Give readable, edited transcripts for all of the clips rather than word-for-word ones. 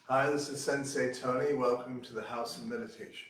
Hi, this is Sensei Tony. Welcome to the House of Meditation.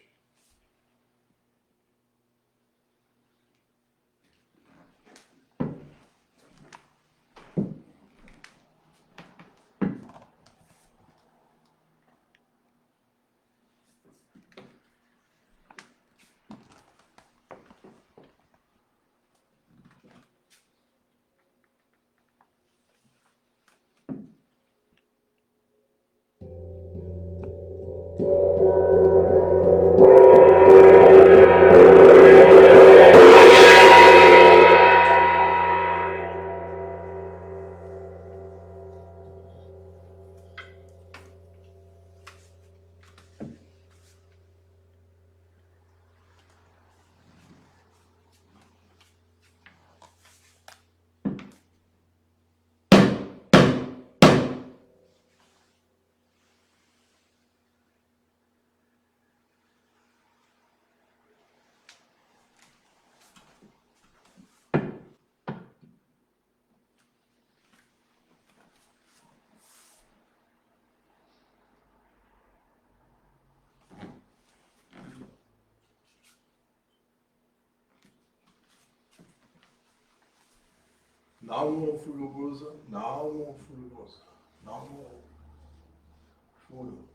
Namo Furugosa, Namo Furugosa, Namo Furugosa.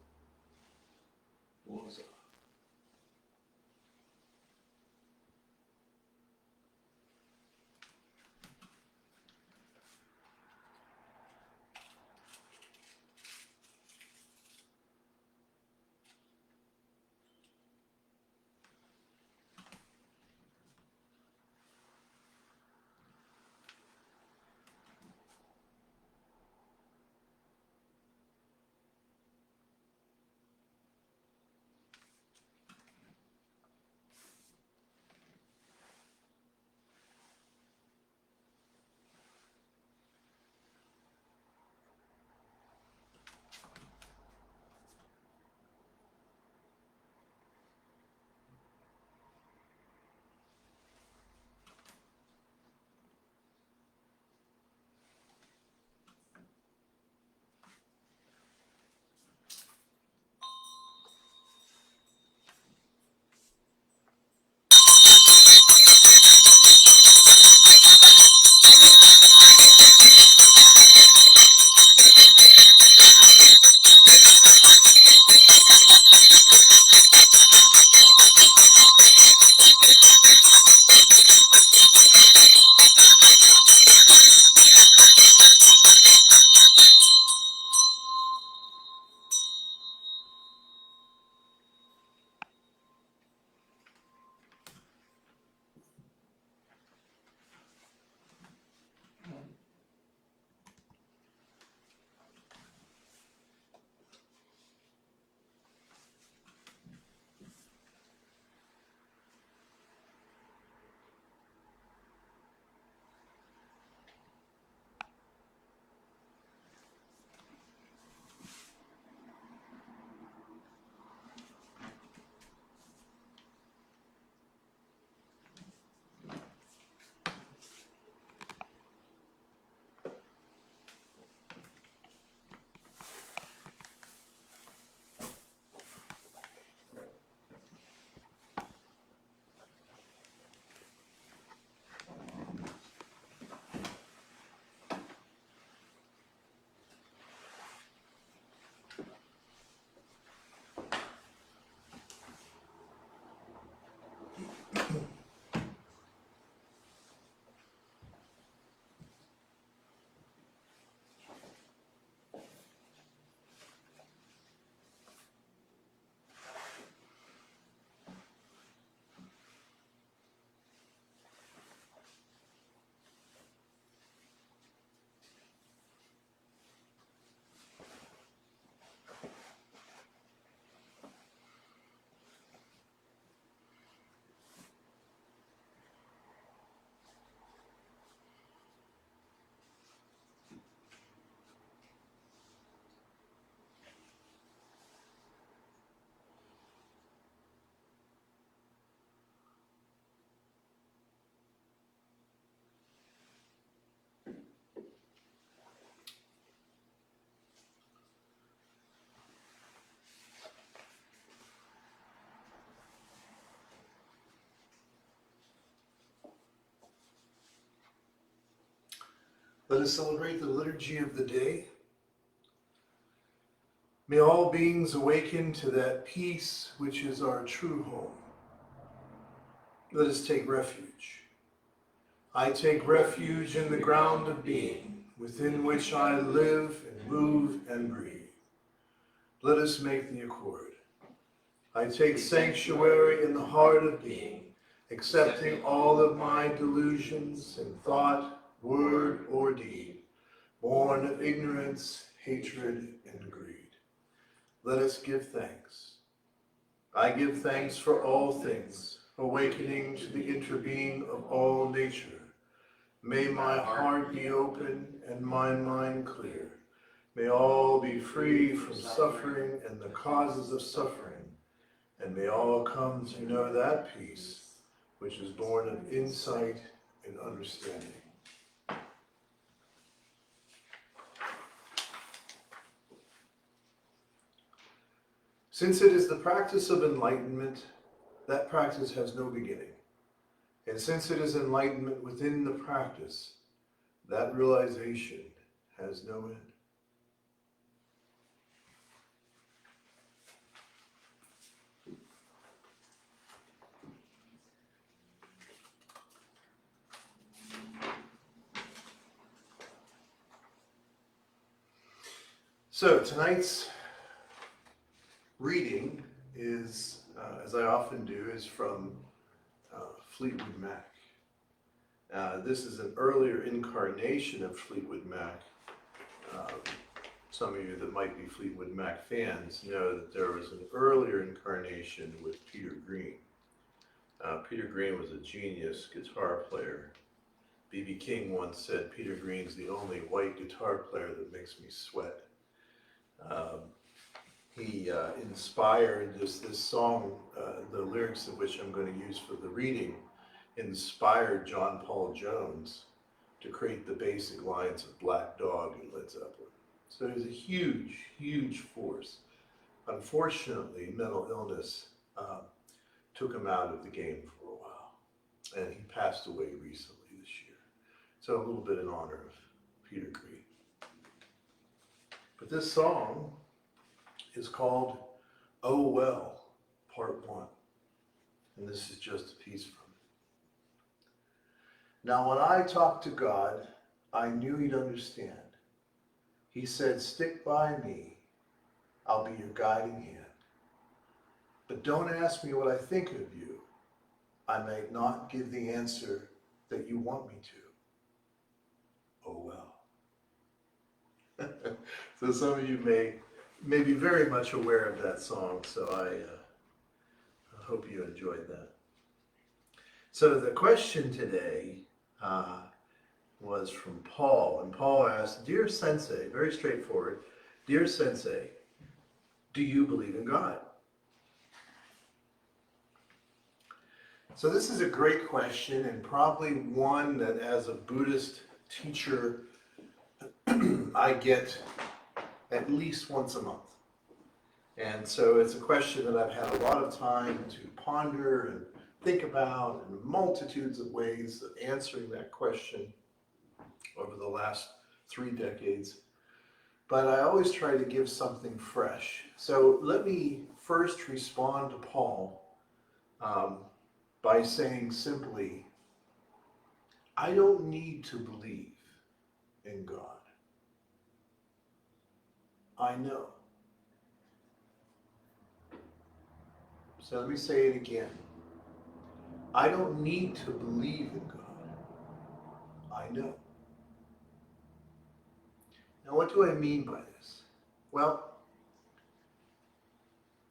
Let us celebrate the liturgy of the day. May all beings awaken to that peace which is our true home. Let us take refuge. I take refuge in the ground of being, within which I live and move and breathe. Let us make the accord. I take sanctuary in the heart of being, accepting all of my delusions in thought, word, or deed, born of ignorance, hatred, and greed. Let us give thanks. I give thanks for all things, awakening to the interbeing of all nature. May my heart be open and my mind clear. May all be free from suffering and the causes of suffering, and may all come to know that peace which is born of insight and understanding. Since it is the practice of enlightenment, that practice has no beginning. And since it is enlightenment within the practice, that realization has no end. So tonight's reading is, as I often do, is from Fleetwood Mac. This is an earlier incarnation of Fleetwood Mac. Some of you that might be Fleetwood Mac fans know that there was an earlier incarnation with Peter Green. Peter Green was a genius guitar player. B.B. King once said, "Peter Green's the only white guitar player that makes me sweat." He inspired this song, the lyrics of which I'm going to use for the reading, inspired John Paul Jones to create the basic lines of Black Dog and Led Zeppelin. So he was a huge, huge force. Unfortunately, mental illness took him out of the game for a while, and he passed away recently this year. So a little bit in honor of Peter Green. But this song is called "Oh Well, Part 1. And this is just a piece from it. Now when I talked to God, I knew he'd understand. He said, "Stick by me, I'll be your guiding hand. But don't ask me what I think of you. I might not give the answer that you want me to. Oh well." So some of you may be very much aware of that song, so I hope you enjoyed that. So the question today was from Paul, and Paul asked, "Dear Sensei," very straightforward, "Dear Sensei, do you believe in God?" So this is a great question, and probably one that as a Buddhist teacher I get at least once a month. And so it's a question that I've had a lot of time to ponder and think about in multitudes of ways of answering that question over the last 3 decades. But I always try to give something fresh. So let me first respond to Paul by saying simply, I don't need to believe in God. I know. So let me say it again. I don't need to believe in God. I know. Now, what do I mean by this? Well,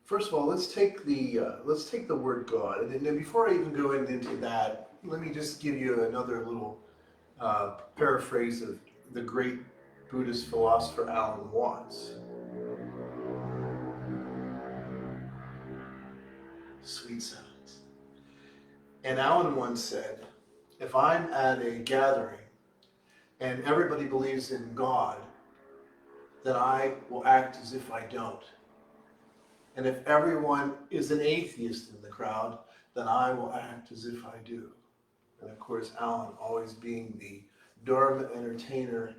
first of all, let's take the word God, and then before I even go into that, let me just give you another little paraphrase of the great Buddhist philosopher Alan Watts. Sweet sounds. And Alan once said, if I'm at a gathering and everybody believes in God, then I will act as if I don't. And if everyone is an atheist in the crowd, then I will act as if I do. And of course, Alan always being the Dharma entertainer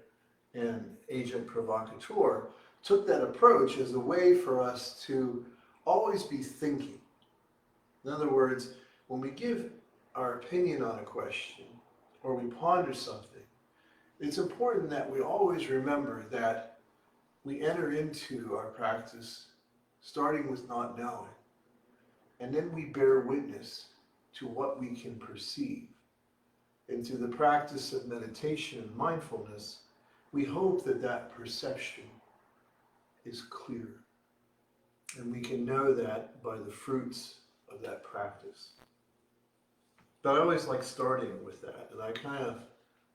and agent provocateur, took that approach as a way for us to always be thinking. In other words, when we give our opinion on a question or we ponder something, it's important that we always remember that we enter into our practice starting with not knowing, and then we bear witness to what we can perceive. And through the practice of meditation and mindfulness, we hope that that perception is clear. And we can know that by the fruits of that practice. But I always like starting with that, and I kind of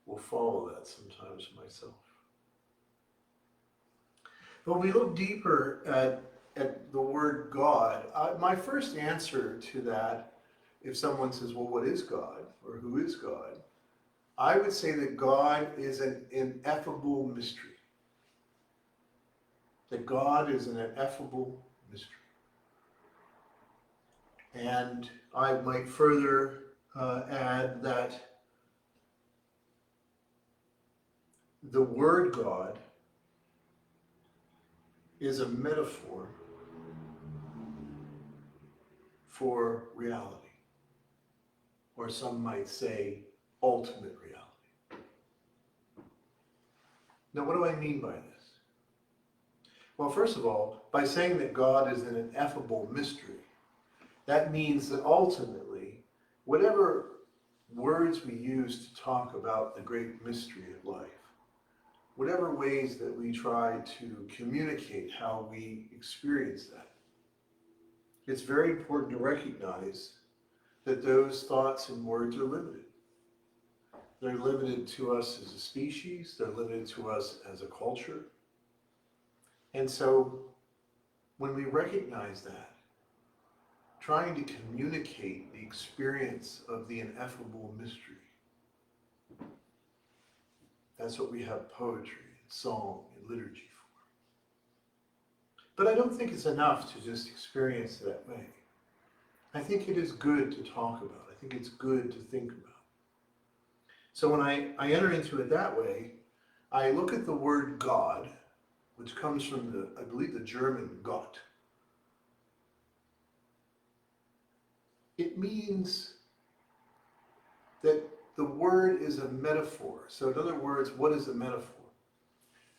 will follow that sometimes myself. But when we look deeper at the word God, my first answer to that, if someone says, well, what is God? Or who is God? I would say that God is an ineffable mystery. That God is an ineffable mystery. And I might further add that the word God is a metaphor for reality. Or some might say ultimate reality. Now, what do I mean by this? Well, first of all, by saying that God is an ineffable mystery, that means that ultimately, whatever words we use to talk about the great mystery of life, whatever ways that we try to communicate how we experience that, it's very important to recognize that those thoughts and words are limited. They're limited to us as a species, they're limited to us as a culture. And so, when we recognize that, trying to communicate the experience of the ineffable mystery, that's what we have poetry, and song, and liturgy for. But I don't think it's enough to just experience it that way. I think it is good to talk about. I think it's good to think about. So when I enter into it that way, I look at the word God, which comes from I believe the German Gott. It means that the word is a metaphor. So in other words, what is a metaphor?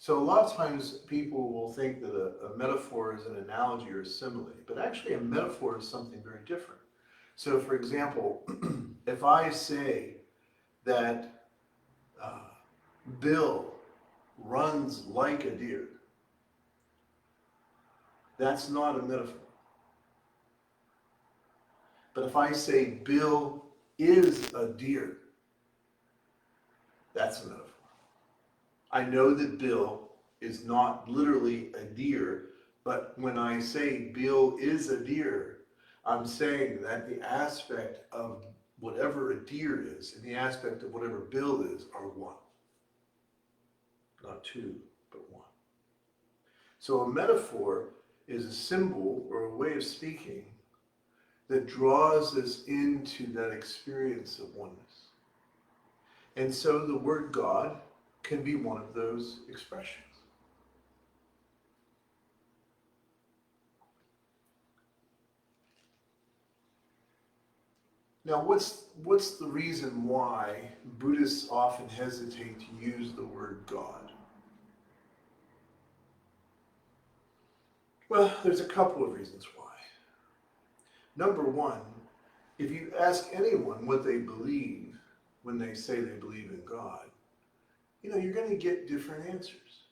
So a lot of times people will think that a metaphor is an analogy or a simile, but actually a metaphor is something very different. So for example, if I say that Bill runs like a deer, that's not a metaphor. But if I say Bill is a deer, that's a metaphor. I know that Bill is not literally a deer, but when I say Bill is a deer, I'm saying that the aspect of whatever a deer is and the aspect of whatever Bill is are one. Not two, but one. So a metaphor is a symbol or a way of speaking that draws us into that experience of oneness. And so the word God can be one of those expressions. Now, what's the reason why Buddhists often hesitate to use the word God? Well, there's a couple of reasons why. Number one, if you ask anyone what they believe when they say they believe in God, you're going to get different answers.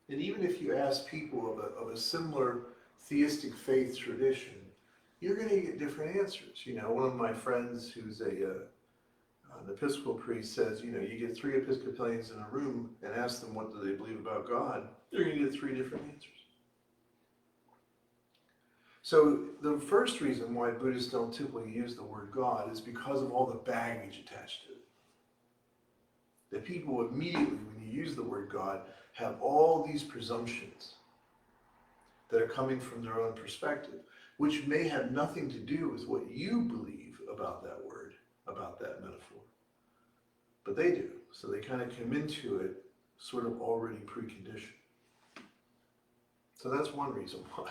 And even if you ask people of a similar theistic faith tradition, you're going to get different answers. One of my friends who's an Episcopal priest says, you get three Episcopalians in a room and ask them what do they believe about God, you're going to get three different answers. So the first reason why Buddhists don't typically use the word God is because of all the baggage attached to it. That people immediately, when you use the word God, have all these presumptions that are coming from their own perspective, which may have nothing to do with what you believe about that word, about that metaphor. But they do. So they kind of come into it sort of already preconditioned. So that's one reason why.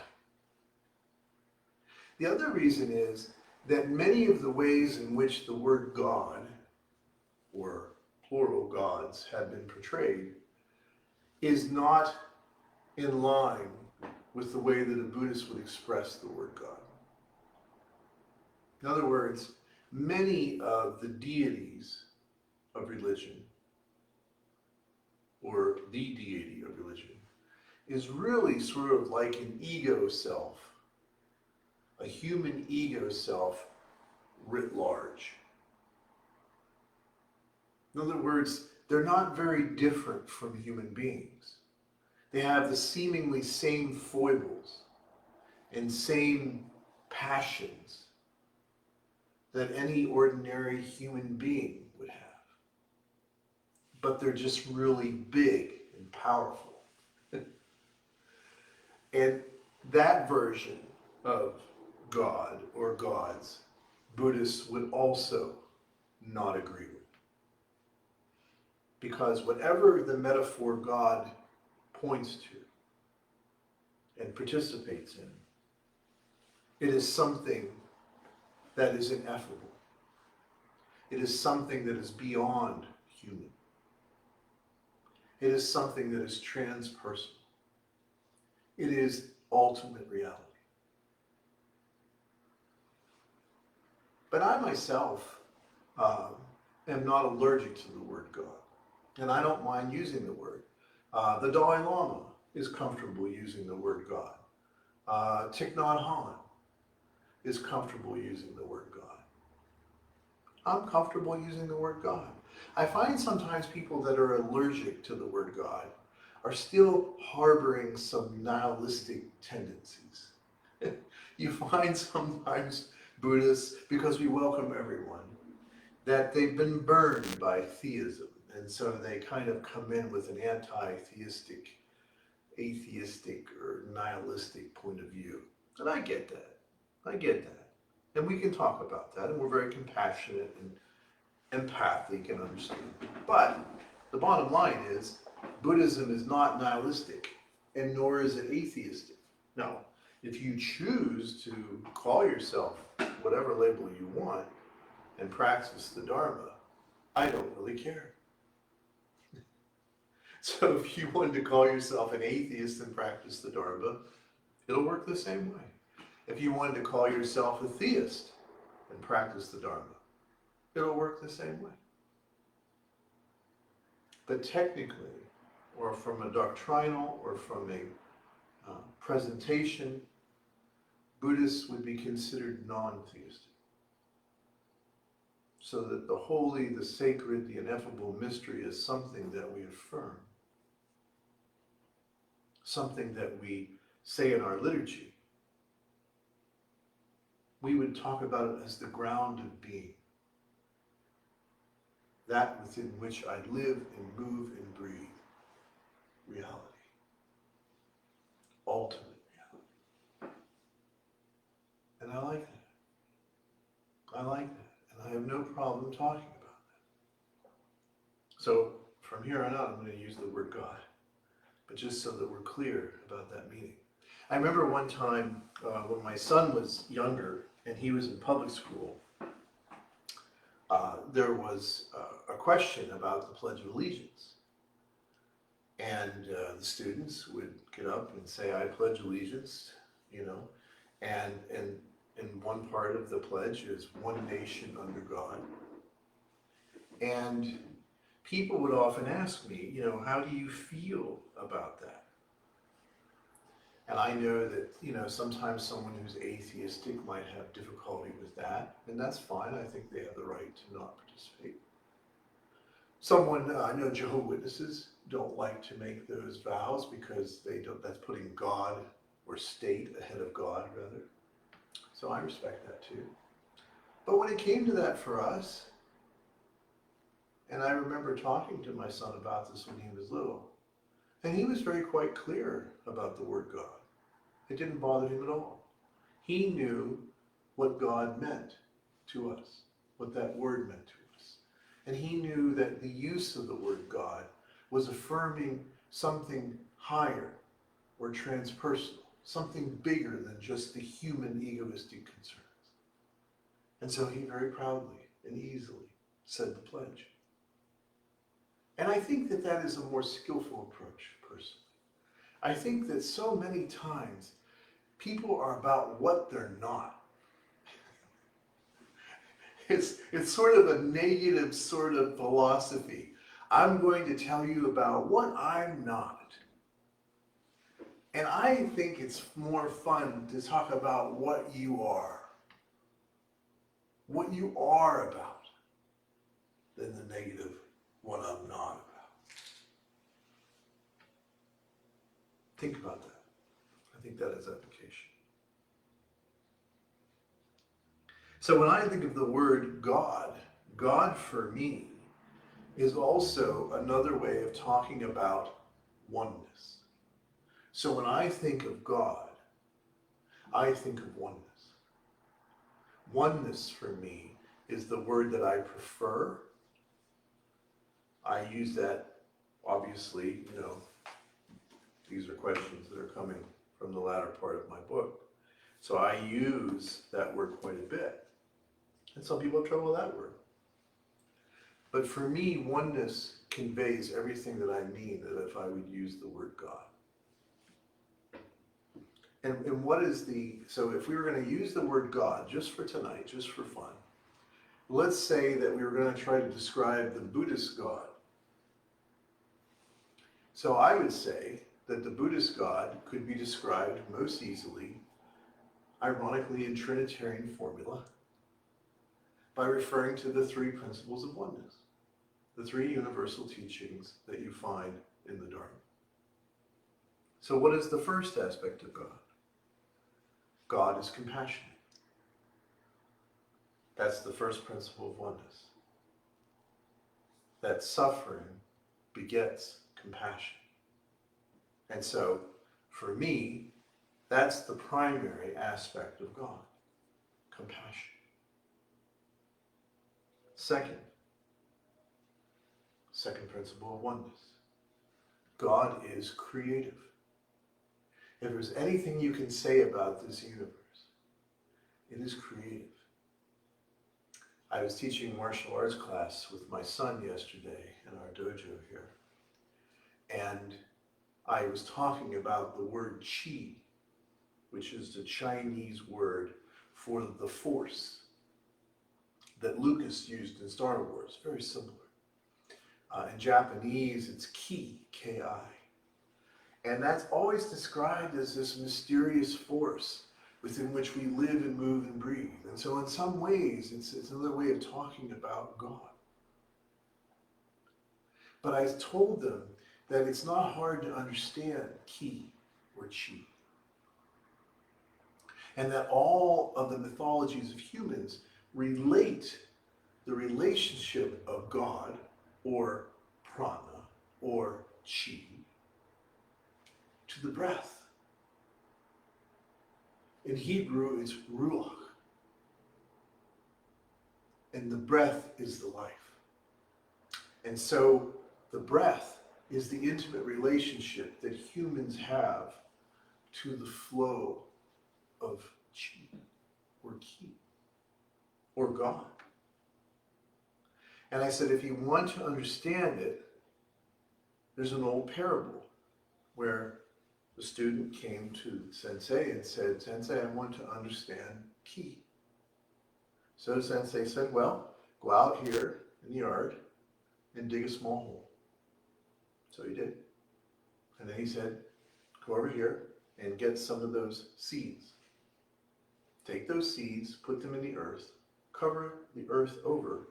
The other reason is that many of the ways in which the word God, or plural gods, have been portrayed is not in line with the way that a Buddhist would express the word God. In other words, many of the deities of religion, or the deity of religion, is really sort of like an ego self, a human ego self writ large. In other words, they're not very different from human beings. They have the seemingly same foibles and same passions that any ordinary human being would have. But they're just really big and powerful. And that version of God or gods, Buddhists would also not agree with. Because whatever the metaphor God points to and participates in, it is something that is ineffable. It is something that is beyond human. It is something that is transpersonal. It is ultimate reality. But I myself am not allergic to the word God, and I don't mind using the word. The Dalai Lama is comfortable using the word God. Thich Nhat Hanh is comfortable using the word God. I'm comfortable using the word God. I find sometimes people that are allergic to the word God are still harboring some nihilistic tendencies. You find sometimes Buddhists, because we welcome everyone, that they've been burned by theism, and so they kind of come in with an anti-theistic, atheistic, or nihilistic point of view. And I get that. I get that. And we can talk about that, and we're very compassionate and empathic and understanding. But the bottom line is, Buddhism is not nihilistic, and nor is it atheistic. Now, if you choose to call yourself whatever label you want and practice the Dharma, I don't really care. So if you wanted to call yourself an atheist and practice the Dharma, it'll work the same way. If you wanted to call yourself a theist and practice the Dharma, it'll work the same way. But technically, or from a doctrinal, or from a presentation, Buddhists would be considered non-theistic. So that the holy, the sacred, the ineffable mystery is something that we affirm. Something that we say in our liturgy. We would talk about it as the ground of being. That within which I live and move and breathe. Reality. Ultimate reality. And I like that. I like that. And I have no problem talking about that. So from here on out, I'm going to use the word God. But just so that we're clear about that meaning. I remember one time when my son was younger and he was in public school, there was a question about the Pledge of Allegiance. And the students would get up and say, I pledge allegiance, and one part of the pledge is one nation under God. And people would often ask me, how do you feel about that? And I know that, sometimes someone who's atheistic might have difficulty with that, and that's fine. I think they have the right to not participate. I know Jehovah's Witnesses don't like to make those vows because that's putting God or state ahead of God, rather. So I respect that too. But when it came to that for us, and I remember talking to my son about this when he was little, and he was quite clear about the word God. It didn't bother him at all. He knew what God meant to us, what that word meant to us. And he knew that the use of the word God was affirming something higher or transpersonal, something bigger than just the human egoistic concerns. And so he very proudly and easily said the pledge. And I think that that is a more skillful approach, personally. I think that so many times people are about what they're not. It's sort of a negative sort of philosophy. I'm going to tell you about what I'm not. And I think it's more fun to talk about what you are. What you are about than the negative, what I'm not about. Think about that. I think that is application. So when I think of the word God, God for me is also another way of talking about oneness. So when I think of God, I think of oneness. Oneness for me is the word that I prefer. I use that, obviously, these are questions that are coming from the latter part of my book. So I use that word quite a bit. And some people have trouble with that word. But for me, oneness conveys everything that I mean that if I would use the word God. And what is so if we were going to use the word God just for tonight, just for fun, let's say that we were going to try to describe the Buddhist God. So I would say that the Buddhist God could be described most easily, ironically in Trinitarian formula, by referring to the Three Principles of Oneness, the three universal teachings that you find in the Dharma. So what is the first aspect of God? God is compassionate. That's the first principle of oneness. That suffering begets compassion. And so, for me, that's the primary aspect of God, compassion. Second principle of oneness. God is creative. If there's anything you can say about this universe, it is creative. I was teaching martial arts class with my son yesterday in our dojo here. And I was talking about the word qi, which is the Chinese word for the force that Lucas used in Star Wars, very similar. In Japanese, it's ki, K-I. And that's always described as this mysterious force within which we live and move and breathe. And so in some ways, it's another way of talking about God. But I told them that it's not hard to understand ki or qi. And that all of the mythologies of humans relate the relationship of God or prana or qi to the breath. In Hebrew, it's ruach. And the breath is the life. And so the breath is the intimate relationship that humans have to the flow of qi or ki or God. And I said, if you want to understand it, there's an old parable where the student came to Sensei and said, Sensei, I want to understand ki. So Sensei said, well, go out here in the yard and dig a small hole. So he did. And then he said, go over here and get some of those seeds. Take those seeds, put them in the earth, cover the earth over,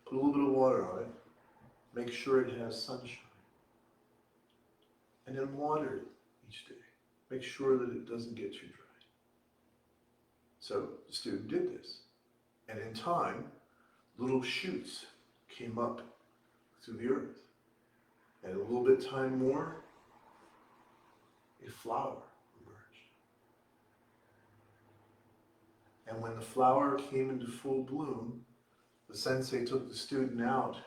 put a little bit of water on it, make sure it has sunshine, and then water it each day. Make sure that it doesn't get too dry. So the student did this. And in time, little shoots came up through the earth. And a little bit time more, a flower emerged. And when the flower came into full bloom, the sensei took the student out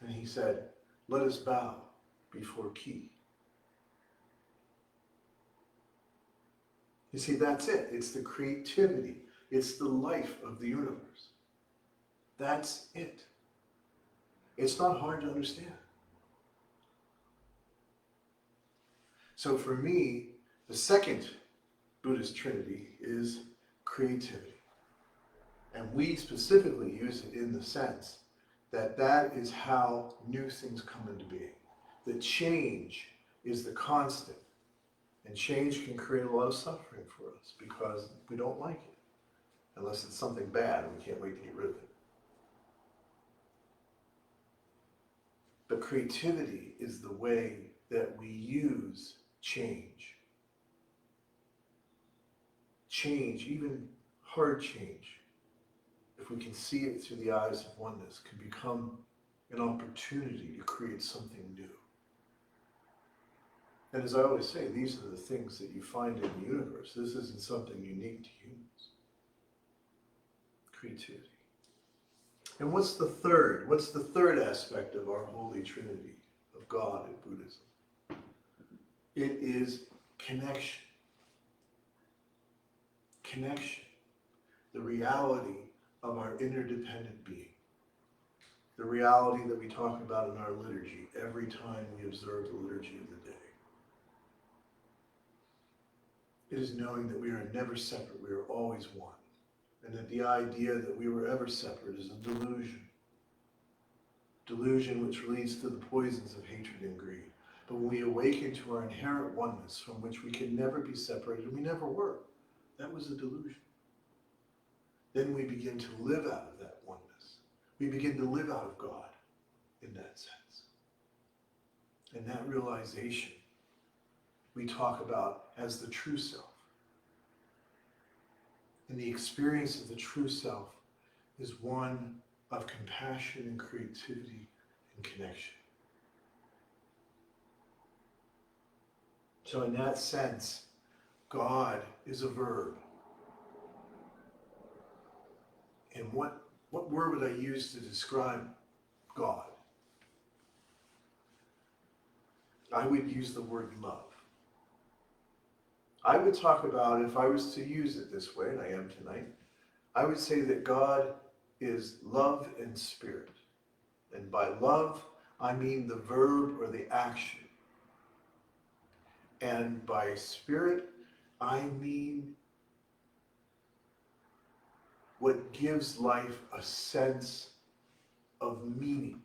and he said, "Let us bow before Ki." You see, that's it. It's the creativity. It's the life of the universe. That's it. It's not hard to understand. So for me, the second Buddhist trinity is creativity. And we specifically use it in the sense that that is how new things come into being. That change is the constant. And change can create a lot of suffering for us because we don't like it. Unless it's something bad and we can't wait to get rid of it. But creativity is the way that we use change. Change, even hard change, if we can see it through the eyes of oneness, can become an opportunity to create something new. And as I always say, these are the things that you find in the universe. This isn't something unique to humans. Creativity. And what's the third? What's the third aspect of our Holy Trinity of God in Buddhism? It is connection. Connection. The reality of our interdependent being. The reality that we talk about in our liturgy every time we observe the liturgy of the day. It is knowing that we are never separate, we are always one. And that the idea that we were ever separate is a delusion. Delusion which leads to the poisons of hatred and greed. But when we awaken to our inherent oneness from which we can never be separated, and we never were, that was a delusion. Then we begin to live out of that oneness. We begin to live out of God in that sense. And that realization we talk about as the true self. And the experience of the true self is one of compassion and creativity and connection. So in that sense, God is a verb. And what word would I use to describe God? I would use the word love. I would talk about, if I was to use it this way, and I am tonight, I would say that God is love and spirit. And by love, I mean the verb or the action. And by spirit, I mean what gives life a sense of meaning.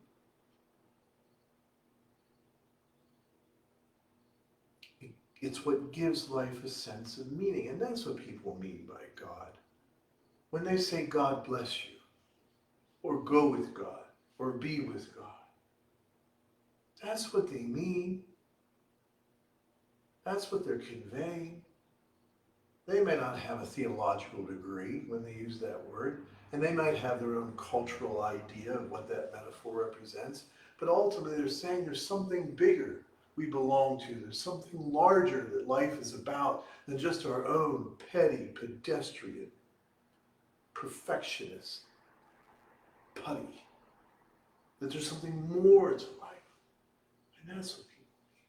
It's what gives life a sense of meaning. And that's what people mean by God. When they say, God bless you, or go with God, or be with God. That's what they mean. That's what they're conveying. They may not have a theological degree when they use that word, and they might have their own cultural idea of what that metaphor represents, but ultimately they're saying there's something bigger we belong to. There's something larger that life is about than just our own petty, pedestrian, perfectionist, putty. That there's something more to life. And that's what people mean.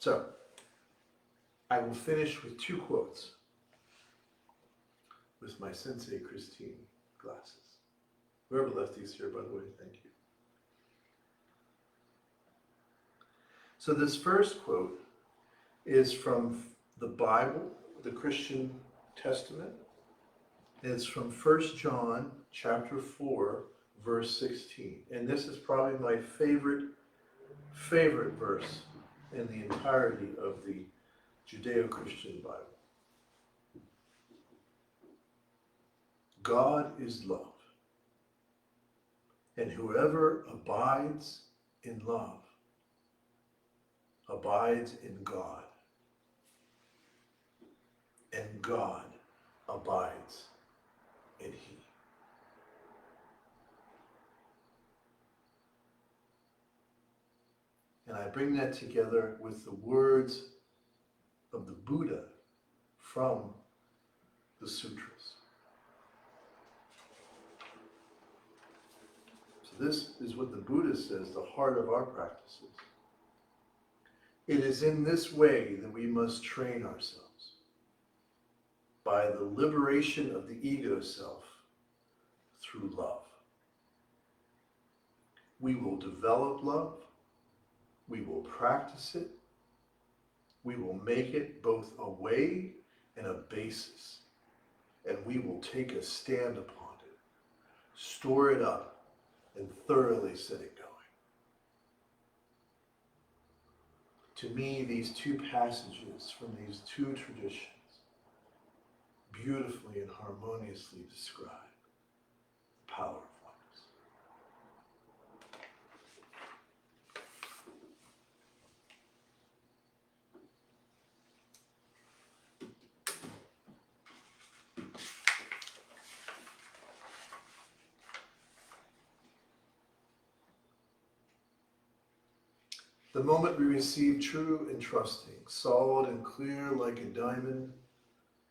So, I will finish with two quotes with my Sensei Christine glasses. Whoever left these here, by the way, thank you. So this first quote is from the Bible, the Christian Testament. It's from 1 John chapter 4, verse 16. And this is probably my favorite verse in the entirety of the Judeo-Christian Bible. God is love, and whoever abides in love abides in God, and God abides in He. And I bring that together with the words of the Buddha from the sutras. This is what the Buddha says, the heart of our practices. It is in this way that we must train ourselves, by the liberation of the ego self through love. We will develop love, we will practice it, we will make it both a way and a basis, and we will take a stand upon it, store it up, and thoroughly set it going. To me, these two passages from these two traditions beautifully and harmoniously describe the power of oneness. The moment we receive true and trusting, solid and clear like a diamond,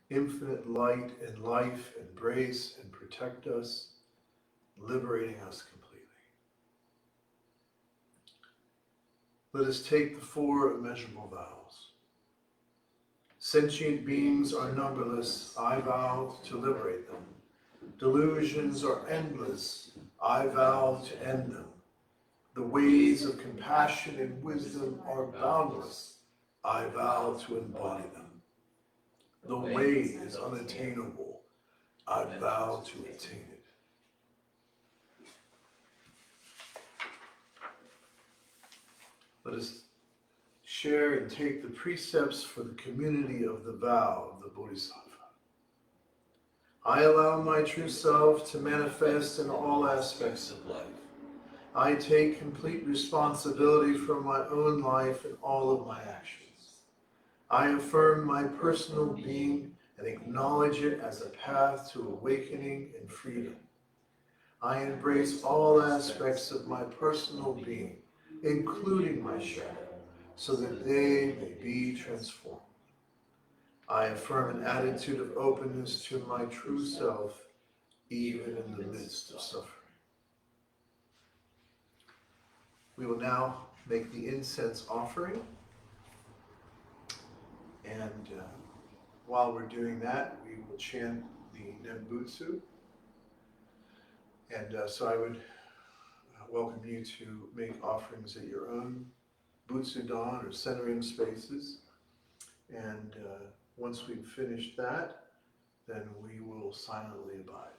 infinite light and life embrace and protect us, liberating us completely. Let us take the 4 immeasurable vows. Sentient beings are numberless, I vow to liberate them. Delusions are endless, I vow to end them. The ways of compassion and wisdom are boundless, I vow to embody them. The way is unattainable, I vow to attain it. Let us share and take the precepts for the community of the vow of the Bodhisattva. I allow my true self to manifest in all aspects of life. I take complete responsibility for my own life and all of my actions. I affirm my personal being and acknowledge it as a path to awakening and freedom. I embrace all aspects of my personal being, including my shadow, so that they may be transformed. I affirm an attitude of openness to my true self, even in the midst of suffering. We will now make the incense offering, and while we're doing that, we will chant the Nembutsu. And so I would welcome you to make offerings at your own Butsudan or centering spaces. And once we've finished that, then we will silently abide.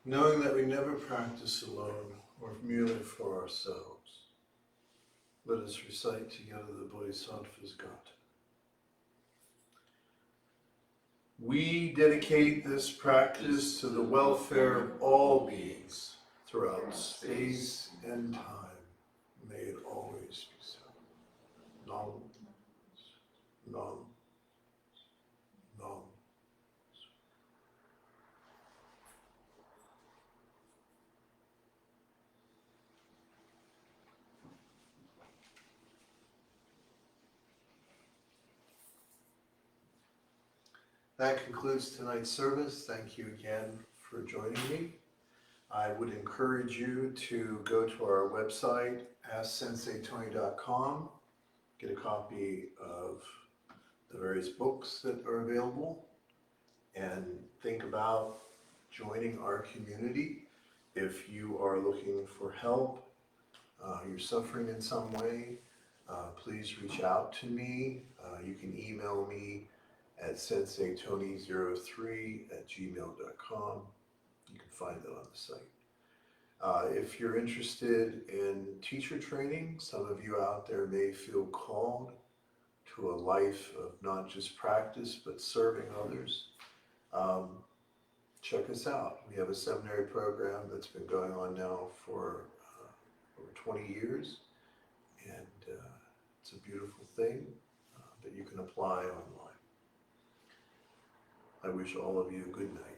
knowing that we never practice alone or merely for ourselves. Let us recite together the Bodhisattva's Gata. We dedicate this practice to the welfare of all beings throughout space and time. May it always be so. Nam, nam, nam. That concludes tonight's service. Thank you again for joining me. I would encourage you to go to our website, AskSenseiTony.com, get a copy of the various books that are available, and think about joining our community. If you are looking for help, you're suffering in some way, please reach out to me. You can email me at senseitony03@gmail.com. You can find that on the site. If you're interested in teacher training, some of you out there may feel called to a life of not just practice, but serving others. Check us out. We have a seminary program that's been going on now for over 20 years, and it's a beautiful thing that you can apply online. I wish all of you a good night.